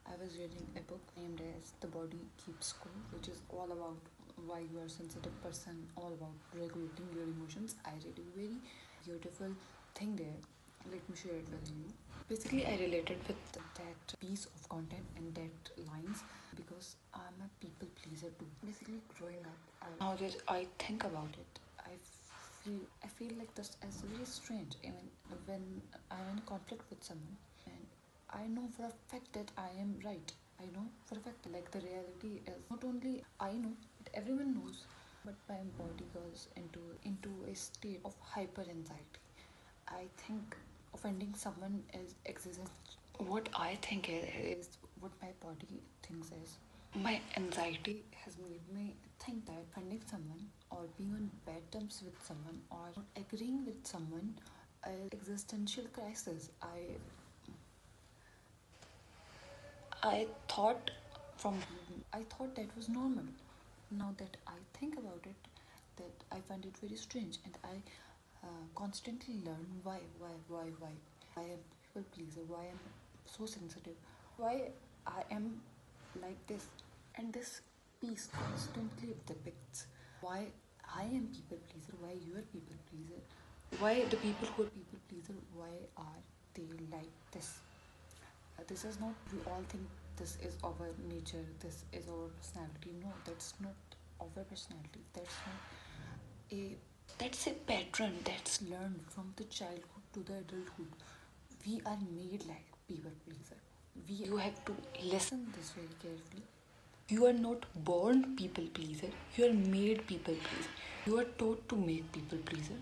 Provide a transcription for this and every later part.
I was reading a book named as The Body Keeps Score, which is all about why you are a sensitive person, all about regulating your emotions. I read a very beautiful thing there. Let me share it with you. Basically, I related with that piece of content and that lines because I'm a people pleaser too. Basically, growing up, now that I think about it, I feel like this is very strange. Even when I'm in conflict with someone, and I know for a fact that I am right. I know for a fact like the reality is not only I know, but everyone knows. But my body goes into a state of hyper anxiety. I think offending someone is existential. What I think is what my body thinks is. My anxiety has made me think that offending someone or being on bad terms with someone or not agreeing with someone is existential crisis. I thought from I thought that was normal. Now that I think about it, that I find it very strange, and I constantly learn why I am people pleaser, why I am so sensitive, why I am like this, and this piece constantly depicts why I am people pleaser, why you are people pleaser, why the people who are people pleaser, why are they like this? This is not, we all think this is our nature, this is our personality. No, that's not our personality. A that's a pattern that's learned from the childhood to the adulthood. We are made like people pleaser. You have to listen this very carefully. You are not born people pleaser. You are made people pleaser. You are taught to make people pleaser.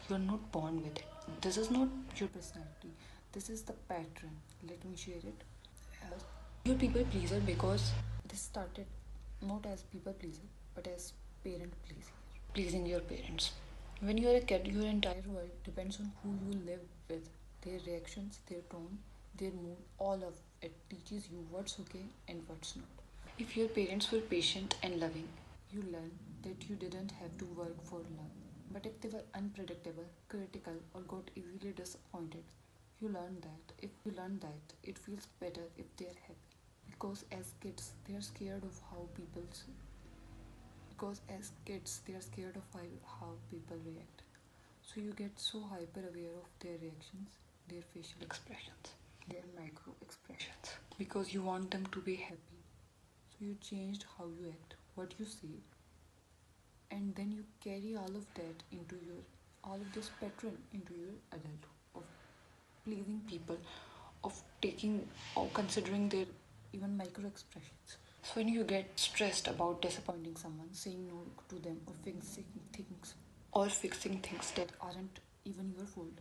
You are not born with it. This is not your personality. This is the pattern. Let me share it. You're people pleaser because this started not as people pleaser but as parent pleasing. Pleasing your parents. When you're a kid, your entire world depends on who you live with. Their reactions, their tone, their mood, all of it teaches you what's okay and what's not. If your parents were patient and loving, you learn that you didn't have to work for love. But if they were unpredictable, critical, or got easily disappointed, you learn that it feels better if they're happy. Because as kids, they're scared of how people because as kids they are scared of how people react. So you get so hyper aware of their reactions, their facial expressions, their micro expressions, because you want them to be happy. So you changed how you act, what you say, and then you carry all of this pattern into your adulthood of pleasing people, of taking or considering their even micro expressions. So when you get stressed about disappointing someone, saying no to them, or fixing things that aren't even your fault,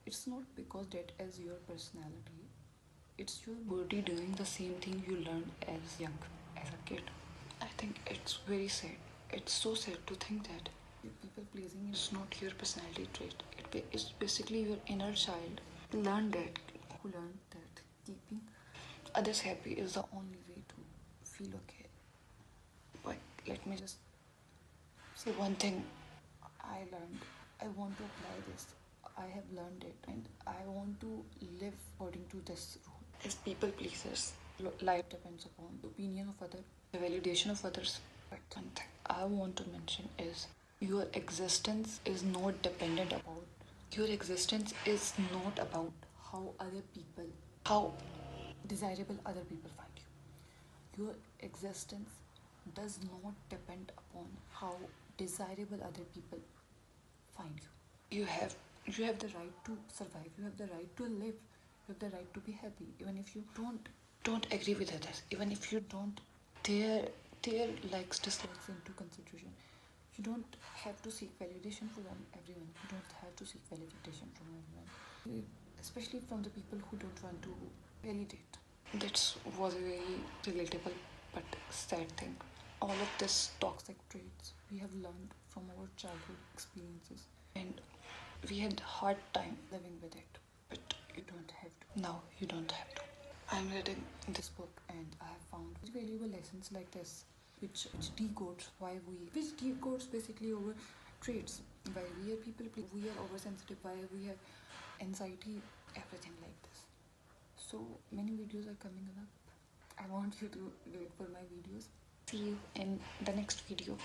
it's not because that is your personality. It's your body doing the same thing you learned as young, as a kid. I think it's very sad. It's so sad to think that people pleasing is not your personality trait. It's basically your inner child who learned that keeping others happy is the only way to feel okay. But let me just say one thing I learned. I want to apply this. I have learned it and I want to live according to this rule. As people pleasers, life depends upon the opinion of others, the validation of others. But one thing I want to mention is your existence is not dependent about your existence is not about how desirable other people find you. Your existence does not depend upon how desirable other people find you. You have the right to survive. You have the right to live. You have the right to be happy, even if you don't agree with others. Even if you don't their likes dislikes into consideration. You don't have to seek validation from everyone. You don't have to seek validation from everyone, especially from the people who don't want to validate. That was a very relatable but sad thing. All of this toxic traits we have learned from our childhood experiences, and we had hard time living with it. But you don't have to. Now you don't have to. I'm reading this book and I have found valuable lessons like this, which decodes which decodes basically our traits. Why we are people, we are oversensitive, why we have anxiety, everything like this. So many videos are coming up I want you to wait for my videos. See you in the next video.